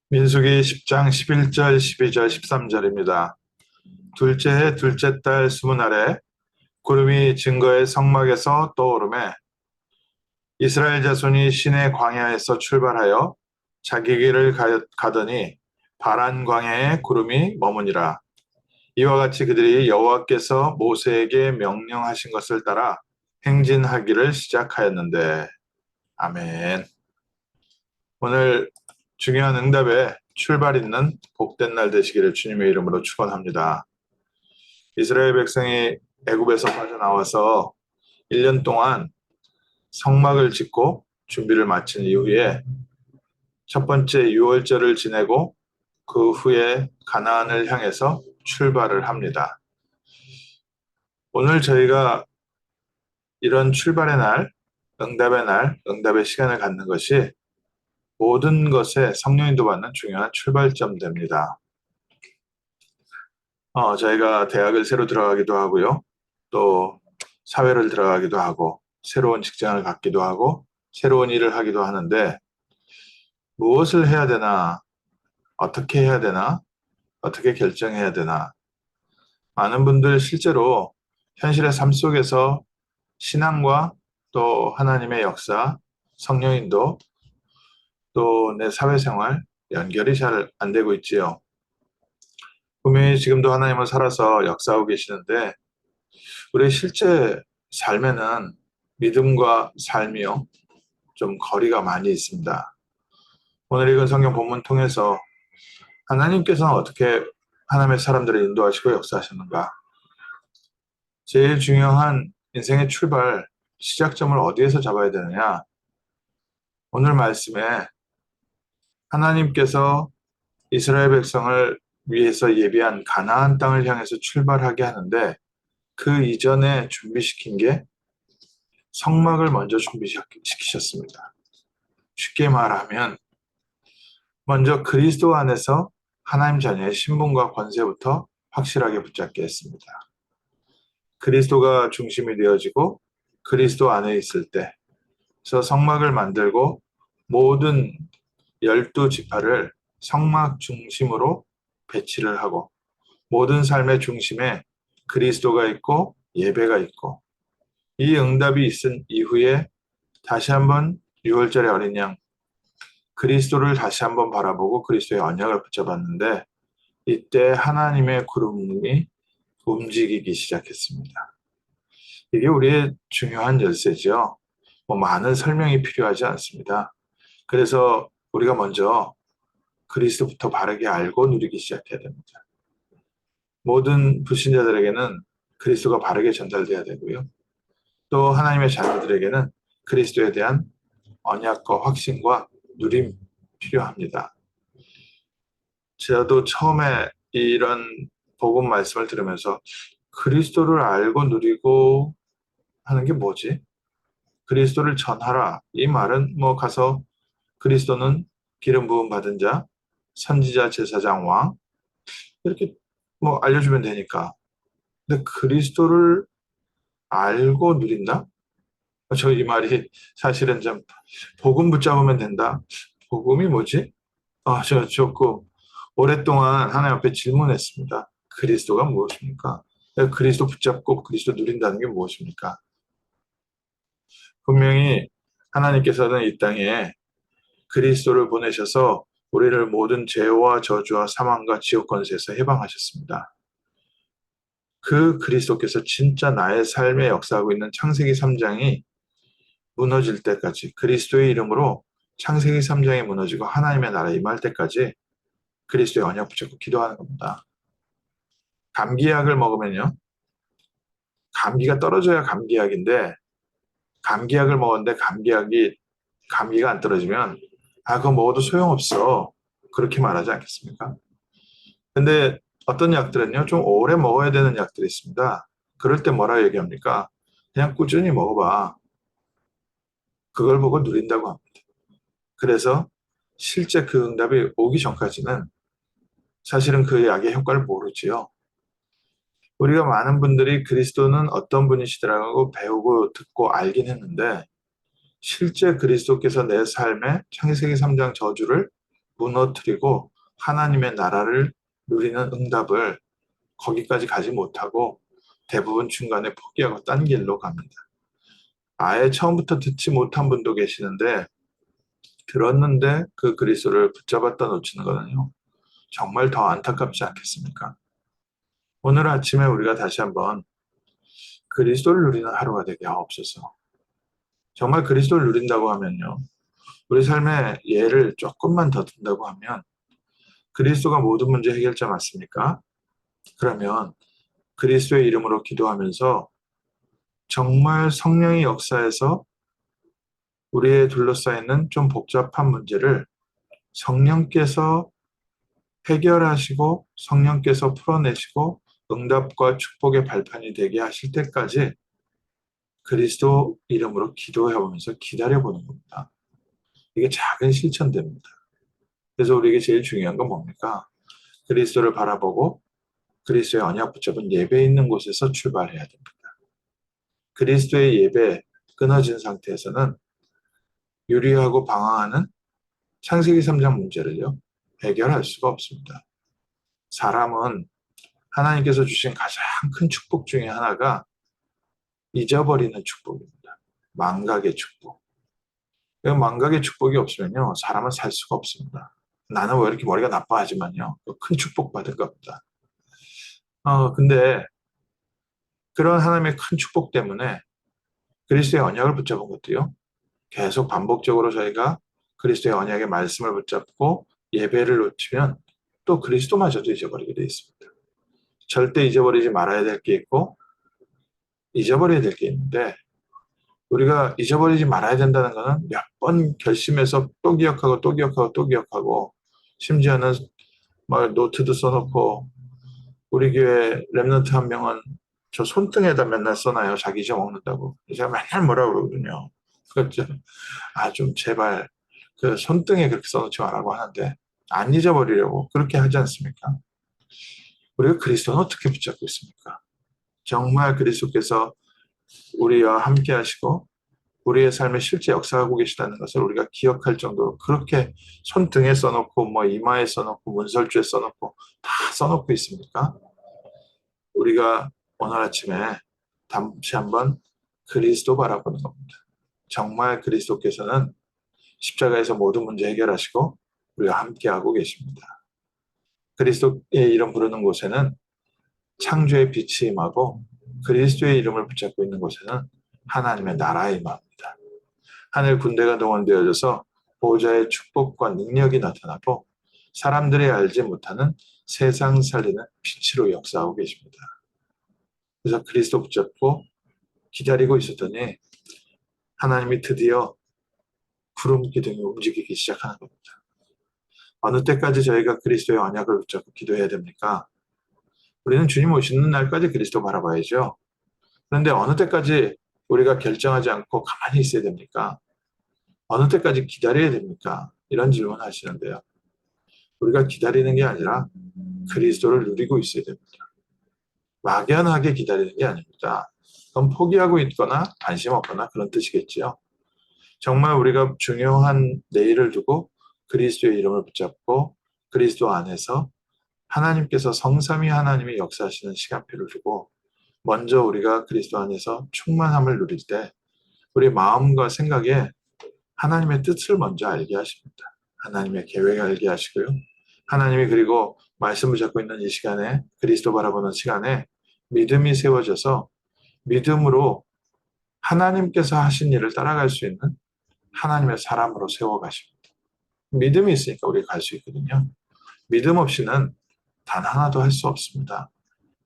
민수기 10장 11절, 12절, 13절입니다. 둘째 해 둘째 달 스무 날에 구름이 증거의 성막에서 떠오르매 이스라엘 자손이 시내 광야에서 출발하여 자기 길을 가더니 바란 광야에 구름이 머무니라. 이와 같이 그들이 여호와께서 모세에게 명령하신 것을 따라 행진하기를 시작하였는데. 아멘. 오늘 중요한 응답에 출발 있는 복된 날 되시기를 주님의 이름으로 축원합니다. 이스라엘 백성이 애굽에서 빠져나와서 1년 동안 성막을 짓고 준비를 마친 이후에 첫 번째 유월절을 지내고 그 후에 가나안을 향해서 출발을 합니다. 오늘 저희가 이런 출발의 날, 응답의 시간을 갖는 것이 모든 것에 성령 인도받는 중요한 출발점 됩니다. 저희가 대학을 새로 들어가기도 하고요. 또 사회를 들어가기도 하고 새로운 직장을 갖기도 하고 새로운 일을 하기도 하는데 무엇을 해야 되나, 어떻게 해야 되나, 어떻게 결정해야 되나. 많은 분들 실제로 현실의 삶 속에서 신앙과 또 하나님의 역사, 성령인도, 또 내 사회생활 연결이 잘 안 되고 있지요. 분명히 지금도 하나님을 살아서 역사하고 계시는데 우리 실제 삶에는 믿음과 삶이요, 좀 거리가 많이 있습니다. 오늘 읽은 성경 본문 통해서 하나님께서는 어떻게 하나님의 사람들을 인도하시고 역사하셨는가? 제일 중요한 인생의 출발, 시작점을 어디에서 잡아야 되느냐? 오늘 말씀에 하나님께서 이스라엘 백성을 위해서 예비한 가나안 땅을 향해서 출발하게 하는데 그 이전에 준비시킨 게 성막을 먼저 준비시키셨습니다. 쉽게 말하면 먼저 그리스도 안에서 하나님 자녀의 신분과 권세부터 확실하게 붙잡게 했습니다. 그리스도가 중심이 되어지고 그리스도 안에 있을 때, 그래서 성막을 만들고 모든 12지파를 성막 중심으로 배치를 하고 모든 삶의 중심에 그리스도가 있고 예배가 있고, 이 응답이 있은 이후에 다시 한번 6월절의 어린 양 그리스도를 다시 한번 바라보고 그리스도의 언약을 붙잡았는데 이때 하나님의 구름이 움직이기 시작했습니다. 이게 우리의 중요한 열쇠죠. 많은 설명이 필요하지 않습니다. 그래서 우리가 먼저 그리스도부터 바르게 알고 누리기 시작해야 됩니다. 모든 불신자들에게는 그리스도가 바르게 전달돼야 되고요. 또 하나님의 자녀들에게는 그리스도에 대한 언약과 확신과 누림 필요합니다. 저도 처음에 이런 복음 말씀을 들으면서 그리스도를 알고 누리고 하는 게 뭐지? 그리스도를 전하라. 이 말은 가서 그리스도는 기름 부음 받은 자, 선지자, 제사장, 왕 이렇게 알려주면 되니까. 근데 그리스도를 알고 누린다? 저 이 말이 사실은 좀 복음 붙잡으면 된다. 복음이 뭐지? 저 조금 오랫동안 하나님 앞에 질문했습니다. 그리스도가 무엇입니까? 그리스도 붙잡고 그리스도 누린다는 게 무엇입니까? 분명히 하나님께서는 이 땅에 그리스도를 보내셔서 우리를 모든 죄와 저주와 사망과 지옥 권세에서 해방하셨습니다. 그 그리스도께서 진짜 나의 삶에 역사하고 있는 창세기 3장이 무너질 때까지, 그리스도의 이름으로 창세기 3장이 무너지고 하나님의 나라에 임할 때까지 그리스도의 언약 붙잡고 기도하는 겁니다. 감기약을 먹으면요, 감기가 떨어져야 감기약인데 감기약을 먹었는데 감기가 안 떨어지면 그거 먹어도 소용없어, 그렇게 말하지 않겠습니까? 근데 어떤 약들은요, 좀 오래 먹어야 되는 약들이 있습니다. 그럴 때 뭐라 얘기합니까? 그냥 꾸준히 먹어봐. 그걸 보고 누린다고 합니다. 그래서 실제 그 응답이 오기 전까지는 사실은 그 약의 효과를 모르지요. 우리가 많은 분들이 그리스도는 어떤 분이시더라고 배우고 듣고 알긴 했는데 실제 그리스도께서 내 삶에 창세기 3장 저주를 무너뜨리고 하나님의 나라를 누리는 응답을 거기까지 가지 못하고 대부분 중간에 포기하고 딴 길로 갑니다. 아예 처음부터 듣지 못한 분도 계시는데 들었는데 그 그리스도를 붙잡았다 놓치는 거는요. 정말 더 안타깝지 않겠습니까? 오늘 아침에 우리가 다시 한번 그리스도를 누리는 하루가 되게 하옵소서. 정말 그리스도를 누린다고 하면요. 우리 삶의 예를 조금만 더 든다고 하면 그리스도가 모든 문제 해결자 맞습니까? 그러면 그리스도의 이름으로 기도하면서 정말 성령의 역사에서 우리의 둘러싸이는 좀 복잡한 문제를 성령께서 해결하시고 성령께서 풀어내시고 응답과 축복의 발판이 되게 하실 때까지 그리스도 이름으로 기도해보면서 기다려보는 겁니다. 이게 작은 실천됩니다. 그래서 우리에게 제일 중요한 건 뭡니까? 그리스도를 바라보고 그리스도의 언약 붙잡은 예배 있는 곳에서 출발해야 됩니다. 그리스도의 예배 끊어진 상태에서는 유리하고 방황하는 창세기 3장 문제를요, 해결할 수가 없습니다. 사람은 하나님께서 주신 가장 큰 축복 중에 하나가 잊어버리는 축복입니다. 망각의 축복. 망각의 축복이 없으면요, 사람은 살 수가 없습니다. 나는 왜 이렇게 머리가 나빠하지만요, 큰 축복 받을 겁니다. 근데 그런 하나님의 큰 축복 때문에 그리스도의 언약을 붙잡은 것도요, 계속 반복적으로 저희가 그리스도의 언약의 말씀을 붙잡고 예배를 놓치면 또 그리스도마저도 잊어버리게 되어 있습니다. 절대 잊어버리지 말아야 될 게 있고 잊어버려야 될 게 있는데 우리가 잊어버리지 말아야 된다는 것은 몇 번 결심해서 또 기억하고 또 기억하고 또 기억하고 심지어는 막 노트도 써놓고 우리 교회 랩런트 한 명은 저 손등에다 맨날 써놔요. 자기 잊어먹는다고. 제가 맨날 뭐라 그러거든요. 그렇죠. 좀 제발 그 손등에 그렇게 써놓지 말라고 하는데 안 잊어버리려고 그렇게 하지 않습니까? 우리가 그리스도는 어떻게 붙잡고 있습니까? 정말 그리스도께서 우리와 함께 하시고 우리의 삶에 실제 역사하고 계시다는 것을 우리가 기억할 정도로 그렇게 손등에 써놓고 뭐 이마에 써놓고 문설주에 써놓고 다 써놓고 있습니까? 우리가 오늘 아침에 다시 한번 그리스도 바라보는 겁니다. 정말 그리스도께서는 십자가에서 모든 문제 해결하시고 우리와 함께하고 계십니다. 그리스도의 이름 부르는 곳에는 창조의 빛이 임하고 그리스도의 이름을 붙잡고 있는 곳에는 하나님의 나라가 임합니다. 하늘 군대가 동원되어져서 보호자의 축복과 능력이 나타나고 사람들이 알지 못하는 세상 살리는 빛으로 역사하고 계십니다. 그래서 그리스도 붙잡고 기다리고 있었더니 하나님이 드디어 구름 기둥이 움직이기 시작하는 겁니다. 어느 때까지 저희가 그리스도의 언약을 붙잡고 기도해야 됩니까? 우리는 주님 오시는 날까지 그리스도 바라봐야죠. 그런데 어느 때까지 우리가 결정하지 않고 가만히 있어야 됩니까? 어느 때까지 기다려야 됩니까? 이런 질문 하시는데요. 우리가 기다리는 게 아니라 그리스도를 누리고 있어야 됩니다. 막연하게 기다리는 게 아닙니다. 그건 포기하고 있거나 관심 없거나 그런 뜻이겠지요. 정말 우리가 중요한 내일을 두고 그리스도의 이름을 붙잡고 그리스도 안에서 하나님께서 성삼위 하나님이 역사하시는 시간표를 두고 먼저 우리가 그리스도 안에서 충만함을 누릴 때 우리 마음과 생각에 하나님의 뜻을 먼저 알게 하십니다. 하나님의 계획을 알게 하시고요. 하나님이 그리고 말씀을 잡고 있는 이 시간에 그리스도 바라보는 시간에 믿음이 세워져서 믿음으로 하나님께서 하신 일을 따라갈 수 있는 하나님의 사람으로 세워가십니다. 믿음이 있으니까 우리가 갈 수 있거든요. 믿음 없이는 단 하나도 할 수 없습니다.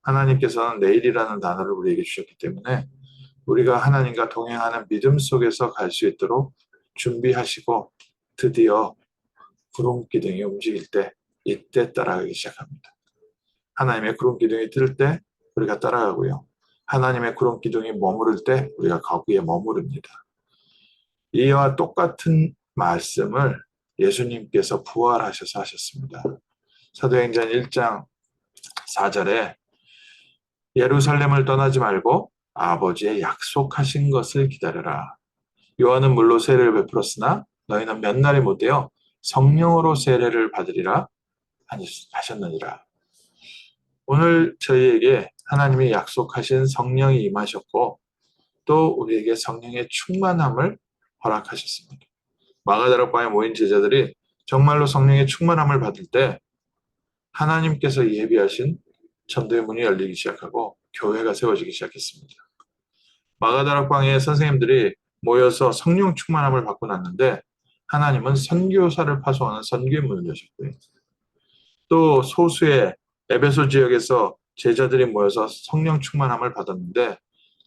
하나님께서는 내일이라는 단어를 우리에게 주셨기 때문에 우리가 하나님과 동행하는 믿음 속에서 갈 수 있도록 준비하시고 드디어 구름 기둥이 움직일 때 이때 따라가기 시작합니다. 하나님의 구름 기둥이 뜰 때 우리가 따라가고요. 하나님의 구름 기둥이 머무를 때 우리가 거기에 머무릅니다. 이와 똑같은 말씀을 예수님께서 부활하셔서 하셨습니다. 사도행전 1장 4절에 예루살렘을 떠나지 말고 아버지의 약속하신 것을 기다려라. 요한은 물로 세례를 베풀었으나 너희는 몇 날이 못되어 성령으로 세례를 받으리라 하셨느니라. 오늘 저희에게 하나님이 약속하신 성령이 임하셨고 또 우리에게 성령의 충만함을 허락하셨습니다. 마가다락방에 모인 제자들이 정말로 성령의 충만함을 받을 때 하나님께서 예비하신 전도의 문이 열리기 시작하고 교회가 세워지기 시작했습니다. 마가다락방에 선생님들이 모여서 성령 충만함을 받고 났는데 하나님은 선교사를 파송하는 선교의 문을 여셨고요. 또 소수의 에베소 지역에서 제자들이 모여서 성령 충만함을 받았는데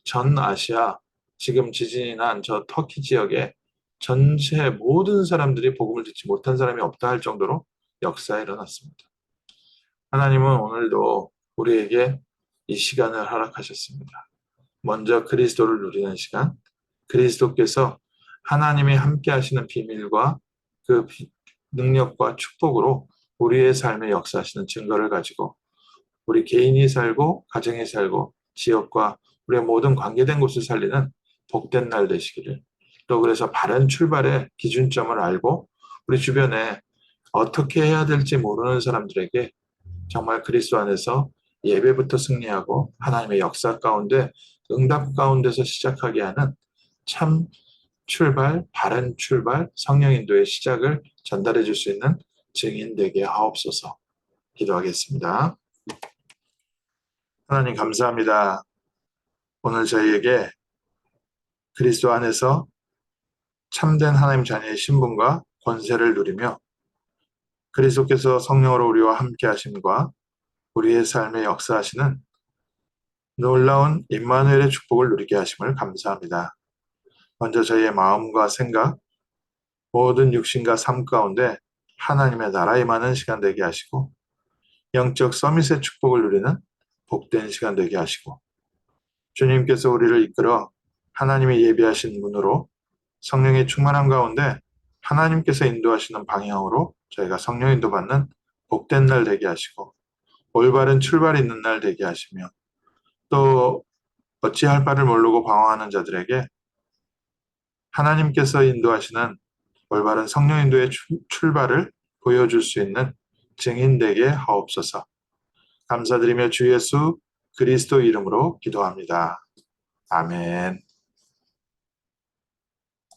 전 아시아, 지금 지진이 난 저 터키 지역에 전체 모든 사람들이 복음을 듣지 못한 사람이 없다 할 정도로 역사에 일어났습니다. 하나님은 오늘도 우리에게 이 시간을 허락하셨습니다. 먼저 그리스도를 누리는 시간, 그리스도께서 하나님이 함께 하시는 비밀과 그 능력과 축복으로 우리의 삶에 역사하시는 증거를 가지고 우리 개인이 살고 가정이 살고 지역과 우리의 모든 관계된 곳을 살리는 복된 날 되시기를, 또 그래서 바른 출발의 기준점을 알고 우리 주변에 어떻게 해야 될지 모르는 사람들에게 정말 그리스도 안에서 예배부터 승리하고 하나님의 역사 가운데 응답 가운데서 시작하게 하는 참 출발, 바른 출발, 성령 인도의 시작을 전달해 줄 수 있는 증인 되게 하옵소서. 기도하겠습니다. 하나님 감사합니다. 오늘 저희에게 그리스도 안에서 참된 하나님 자녀의 신분과 권세를 누리며 그리스도께서 성령으로 우리와 함께 하심과 우리의 삶에 역사하시는 놀라운 임마누엘의 축복을 누리게 하심을 감사합니다. 먼저 저희의 마음과 생각, 모든 육신과 삶 가운데 하나님의 나라 임하는 시간 되게 하시고 영적 서밋의 축복을 누리는 복된 시간 되게 하시고 주님께서 우리를 이끌어 하나님이 예비하신 문으로 성령의 충만함 가운데 하나님께서 인도하시는 방향으로 저희가 성령 인도받는 복된 날 되게 하시고 올바른 출발 있는 날 되게 하시며 또 어찌할 바를 모르고 방황하는 자들에게 하나님께서 인도하시는 올바른 성령 인도의 출발을 보여줄 수 있는 증인 되게 하옵소서. 감사드리며 주 예수 그리스도 이름으로 기도합니다. 아멘.